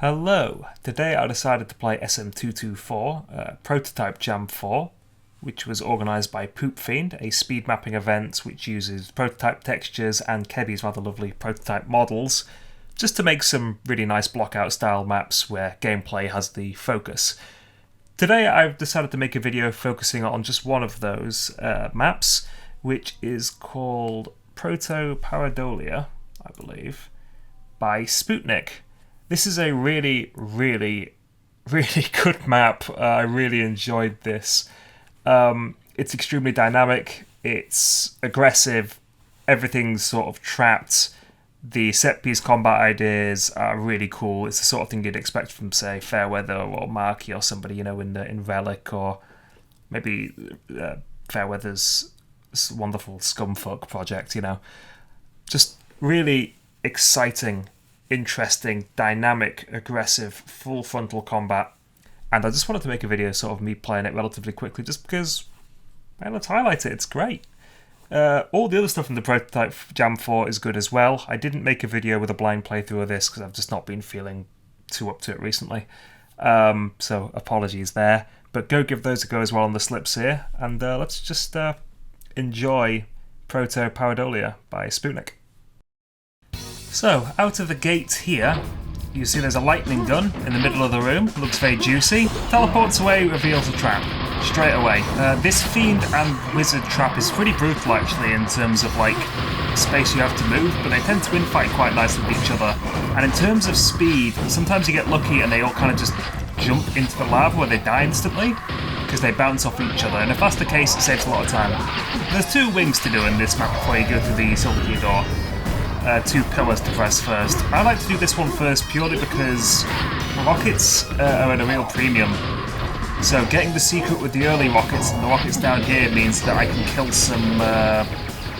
Hello, today I decided to play SM224, Prototype Jam 4, which was organised by Poop Fiend, a speed mapping event which uses prototype textures and Kebi's rather lovely prototype models, just to make some really nice blockout style maps where gameplay has the focus. Today I've decided to make a video focusing on just one of those maps, which is called Protopareidolia, I believe, by Spootnik. This is a really good map. I really enjoyed this. It's extremely dynamic, it's aggressive, everything's sort of trapped. The set-piece combat ideas are really cool. It's the sort of thing you'd expect from, say, Fairweather or Marky or somebody, you know, in Relic, or maybe Fairweather's wonderful Scumfuck project, you know. Just really exciting, interesting, dynamic, aggressive, full frontal combat, and I just wanted to make a video sort of me playing it relatively quickly just because let's highlight it. It's great. All the other stuff in the Prototype Jam 4 is good as well. I didn't make a video with a blind playthrough of this because I've just not been feeling too up to it recently, so apologies there, but go give those a go as well on the slips here, and let's just enjoy Protopareidolia by Spootnik. So, out of the gate here, you see there's a lightning gun in the middle of the room. Looks very juicy. Teleports away, reveals a trap. Straight away. This Fiend and Wizard trap is pretty brutal actually in terms of like space you have to move, but they tend to infight quite nicely with each other. And in terms of speed, sometimes you get lucky and they all kind of just jump into the lava where they die instantly, because they bounce off each other, and if that's the case, it saves a lot of time. There's two wings to do in this map before you go through the silver key door. Two pillars to press first. I like to do this one first purely because rockets are at a real premium. So getting the secret with the early rockets and the rockets down here means that I can kill some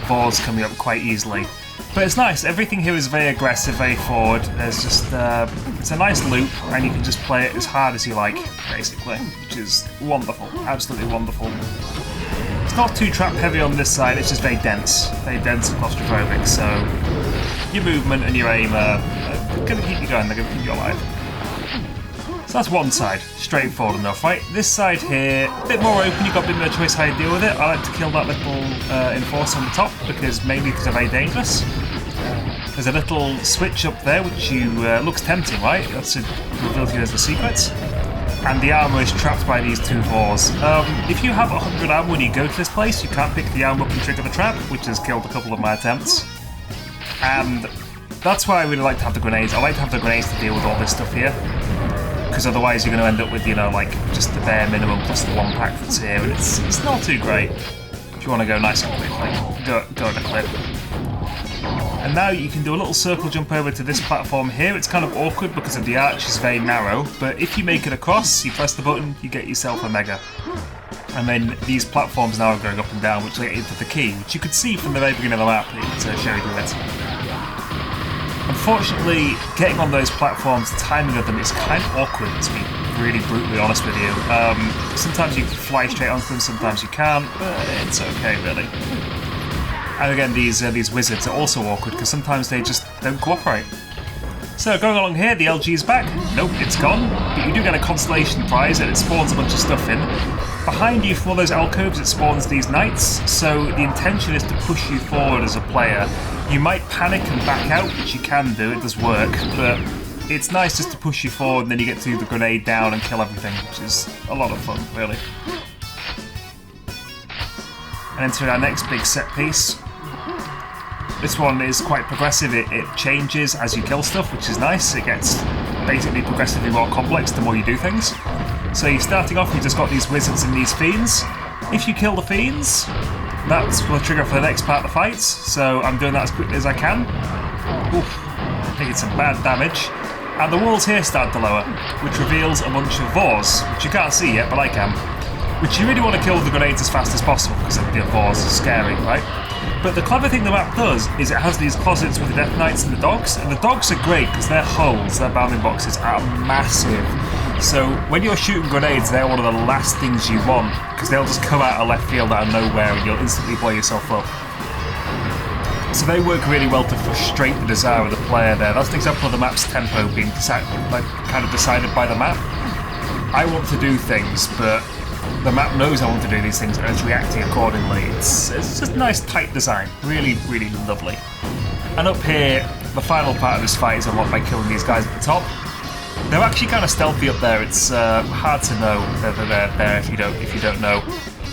boars coming up quite easily. But it's nice, everything here is very aggressive, very forward. There's just, it's a nice loop and you can just play it as hard as you like, basically, which is wonderful, absolutely wonderful. It's not too trap heavy on this side, it's just very dense and claustrophobic, so your movement and your aim are going to keep you going, they're going to keep you alive. So that's one side, straightforward enough, right? This side here, a bit more open, you've got a bit more choice how you deal with it. I like to kill that little enforcer on the top, mainly because they're very dangerous. There's a little switch up there which looks tempting, right? That's revealed to you as the secret. And the armour is trapped by these two boars. If you have 100 ammo when you go to this place, you can't pick the armour up and trigger the trap, which has killed a couple of my attempts. And that's why I really like to have the grenades. I like to have the grenades to deal with all this stuff here, because otherwise you're going to end up with, you know, like just the bare minimum plus the one pack that's here, and it's not too great. If you want to go nice and quickly, go at a clip. And now you can do a little circle jump over to this platform here. It's kind of awkward because of the arch is very narrow, but if you make it across, you press the button, you get yourself a mega. And then these platforms now are going up and down, which get into the key, which you could see from the very beginning of the map. It showed you it. Unfortunately, getting on those platforms, the timing of them is kind of awkward, to be really brutally honest with you. Sometimes you can fly straight onto them, sometimes you can't, but it's okay really. And again, these wizards are also awkward because sometimes they just don't cooperate. So going along here, the LG is back. Nope, it's gone. But you do get a constellation prize and it spawns a bunch of stuff in. Behind you, from all those alcoves, it spawns these knights. So the intention is to push you forward as a player. You might panic and back out, which you can do, it does work. But it's nice just to push you forward and then you get to do the grenade down and kill everything, which is a lot of fun, really. And into our next big set piece. This one is quite progressive, it changes as you kill stuff, which is nice. It gets basically progressively more complex the more you do things. So you're starting off, you've just got these wizards and these fiends. If you kill the fiends, that's going to trigger for the next part of the fights, so I'm doing that as quickly as I can. Oof, I think it's some bad damage. And the walls here start to lower, which reveals a bunch of boars, which you can't see yet, but I can. Which you really want to kill with the grenades as fast as possible, because the boars are scary, right? But the clever thing the map does is it has these closets with the Death Knights and the dogs, and the dogs are great because their hulls, their bounding boxes, are massive. So when you're shooting grenades, they're one of the last things you want, because they'll just come out of left field out of nowhere and you'll instantly blow yourself up. So they work really well to frustrate the desire of the player there. That's an example of the map's tempo being kind of decided by the map. I want to do things, but the map knows I want to do these things and it's reacting accordingly. It's just a nice tight design. Really, really lovely. And up here, the final part of this fight is unlocked by killing these guys at the top. They're actually kind of stealthy up there. It's hard to know that they're there if you don't know.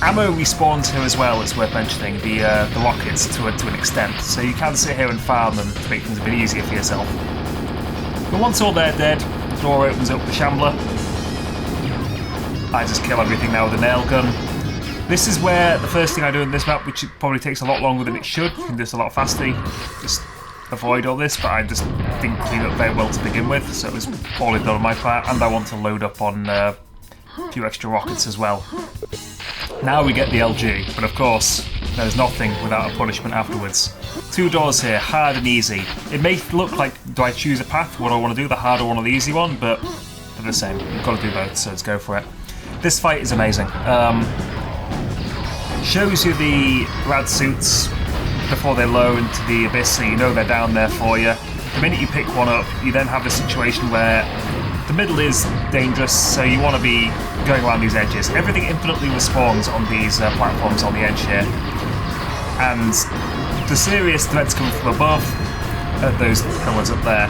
Ammo respawns here as well, it's worth mentioning, the rockets to an extent, so you can sit here and farm them to make things a bit easier for yourself. But once all they're dead, the door opens up the Shambler. I just kill everything now with a nail gun. This is where the first thing I do in this map, which probably takes a lot longer than it should, you can do this a lot faster, just avoid all this, but I just didn't clean up very well to begin with, so it was poorly done on my part, and I want to load up on a few extra rockets as well. Now we get the LG, but of course, there's nothing without a punishment afterwards. 2 doors here, hard and easy. It may look like, do I choose a path? What do I want to do, the harder one or the easy one? But they're the same. You've got to do both, so let's go for it. This fight is amazing. Shows you the rad suits before they lower into the abyss, so you know they're down there for you. The minute you pick one up, you then have a situation where the middle is dangerous, so you want to be going around these edges. Everything infinitely respawns on these platforms on the edge here. And the serious threats coming from above, those pillars up there,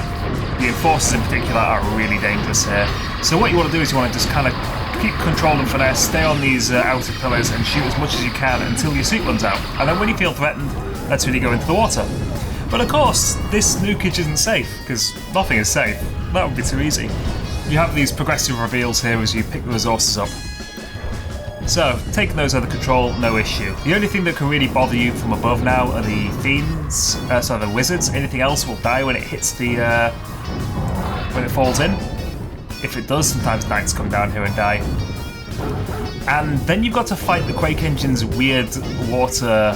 the enforcers in particular are really dangerous here. So what you want to do is you want to just kind of keep control and finesse, stay on these outer pillars and shoot as much as you can until your suit runs out. And then when you feel threatened, that's when you go into the water. But of course, this nukage isn't safe, because nothing is safe. That would be too easy. You have these progressive reveals here as you pick the resources up. So, taking those under control, no issue. The only thing that can really bother you from above now are the fiends, the wizards. Anything else will die when it hits the, when it falls in. If it does, sometimes knights come down here and die. And then you've got to fight the Quake engine's weird water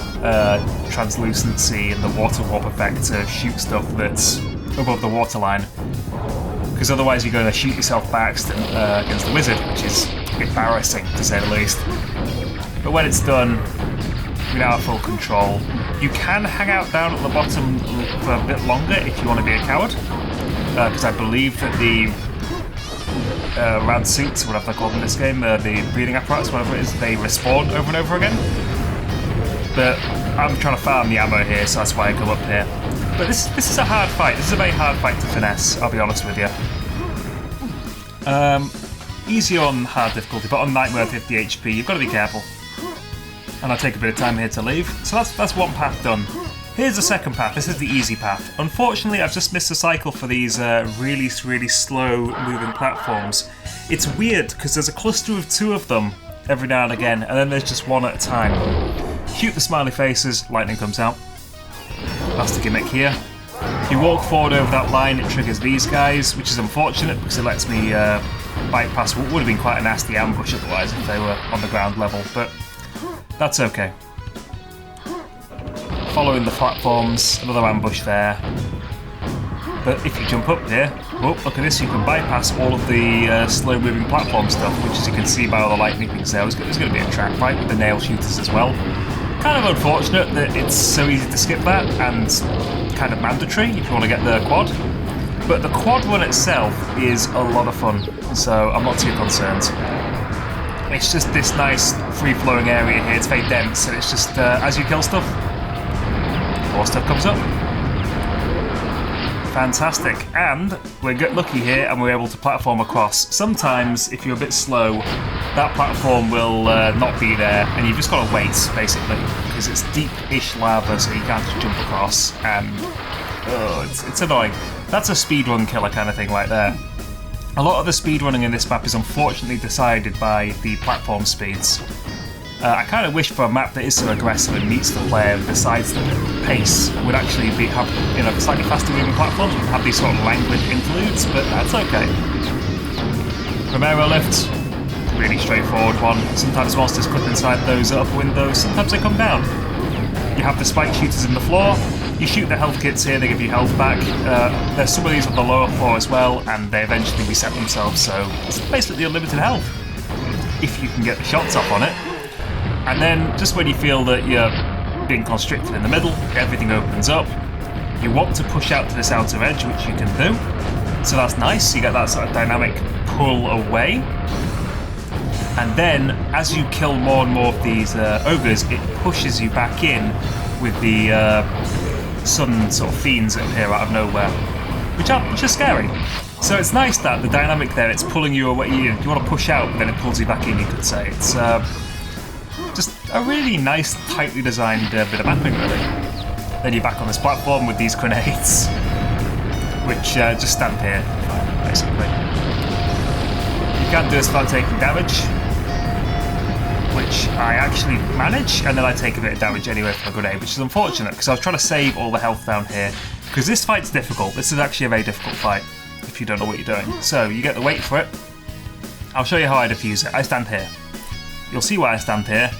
translucency and the water warp effect to shoot stuff that's above the waterline. Because otherwise you're going to shoot yourself by accident against the wizard, which is embarrassing to say the least. But when it's done, we now have full control. You can hang out down at the bottom for a bit longer if you want to be a coward, because I believe that the rad suits, whatever they're called in this game, the breathing apparatus, whatever it is, they respawn over and over again. But I'm trying to farm the ammo here, so that's why I go up here. But this is a hard fight. This is a very hard fight to finesse, I'll be honest with you. Easy on hard difficulty, but on nightmare 50 HP, you've got to be careful. And I'll take a bit of time here to leave. So that's one path done. Here's the second path. This is the easy path. Unfortunately, I've just missed a cycle for these really slow moving platforms. It's weird because there's a cluster of 2 of them every now and again, and then there's just one at a time. Shoot the smiley faces, lightning comes out. That's the gimmick here. If you walk forward over that line, it triggers these guys, which is unfortunate because it lets me bypass what would have been quite a nasty ambush otherwise if they were on the ground level, but that's okay. Following the platforms, another ambush there. But if you jump up here, oh, look at this, you can bypass all of the slow moving platform stuff, which as you can see by all the lightning things there, there's going to be a track fight with the nail shooters as well. Kind of unfortunate that it's so easy to skip that, and kind of mandatory if you want to get the quad. But the quad run itself is a lot of fun, so I'm not too concerned. It's just this nice free-flowing area here, it's very dense, and it's just, as you kill stuff, more stuff comes up. Fantastic, and we get lucky here and we're able to platform across. Sometimes, if you're a bit slow, that platform will not be there, and you've just got to wait, basically, because it's deep-ish lava, so you can't just jump across, and it's annoying. That's a speedrun killer kind of thing right there. A lot of the speedrunning in this map is unfortunately decided by the platform speeds. I kind of wish for a map that is so aggressive and meets the player and decides that the pace would actually have slightly faster moving platforms, would have these sort of languid interludes, but that's okay. Romero lift, really straightforward one. Sometimes monsters clip inside those upper windows, sometimes they come down. You have the spike shooters in the floor, you shoot the health kits here, they give you health back. There's some of these on the lower floor as well, and they eventually reset themselves, so it's basically unlimited health, if you can get the shots off on it. And then, just when you feel that you're being constricted in the middle, everything opens up. You want to push out to this outer edge, which you can do. So that's nice, you get that sort of dynamic pull away. And then, as you kill more and more of these ogres, it pushes you back in with the sudden sort of fiends that appear out of nowhere, which are scary. So it's nice that the dynamic there, it's pulling you away. You want to push out, but then it pulls you back in, you could say. It's just a really nice, tightly designed bit of mapping, really. Then you're back on this platform with these grenades, which just stand here, basically. You can't do this without taking damage, which I actually manage, and then I take a bit of damage anyway from a grenade, which is unfortunate, because I was trying to save all the health down here, because this fight's difficult. This is actually a very difficult fight, if you don't know what you're doing. So, you get to wait for it. I'll show you how I defuse it. I stand here. You'll see why I stand here,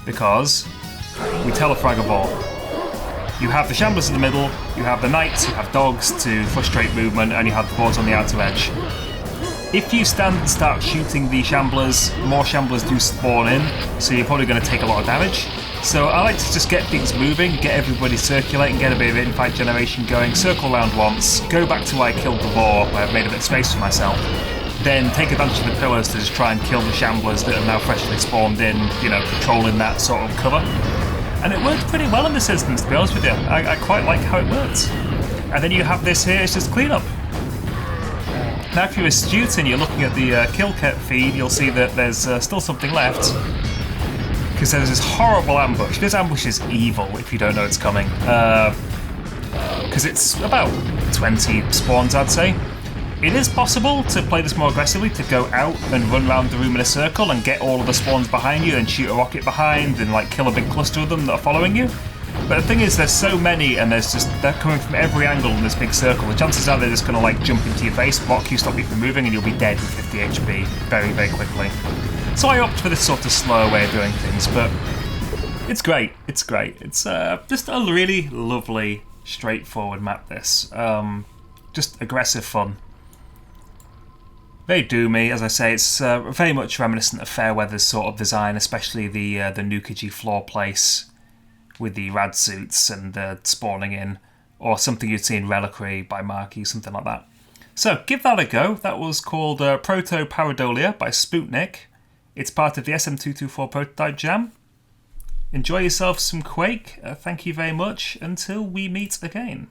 because we telefrag a ball. You have the shamblers in the middle, you have the knights, you have dogs to frustrate movement, and you have the boards on the outer edge. If you stand and start shooting the shamblers, more shamblers do spawn in, so you're probably going to take a lot of damage. So I like to just get things moving, get everybody circulating, get a bit of in-fight generation going, circle around once, go back to where I killed the boar, where I've made a bit of space for myself, then take advantage of the pillars to just try and kill the shamblers that have now freshly spawned in, you know, patrolling that sort of cover. And it worked pretty well in this instance, to be honest with you. I quite like how it worked. And then you have this here, it's just cleanup. Now if you're astute and you're looking at the kill feed, you'll see that there's still something left. Because there's this horrible ambush. This ambush is evil if you don't know it's coming. Because it's about 20 spawns, I'd say. It is possible to play this more aggressively, to go out and run around the room in a circle and get all of the spawns behind you and shoot a rocket behind and like kill a big cluster of them that are following you. But the thing is, there's so many, and they're coming from every angle in this big circle. The chances are they're just going to like jump into your face, block you, stop you from moving, and you'll be dead with 50 HP very, very quickly. So I opt for this sort of slower way of doing things, but it's great. It's great. It's just a really lovely, straightforward map. This just aggressive fun. Very doomy, as I say. It's very much reminiscent of Fairweather's sort of design, especially the Nukiji floor place with the rad suits and the spawning in, or something you'd see in Reliquary by Marquis, something like that. So give that a go. That was called Protopareidolia by Spootnik. It's part of the SM224 Prototype Jam. Enjoy yourself some Quake. Thank you very much. Until we meet again.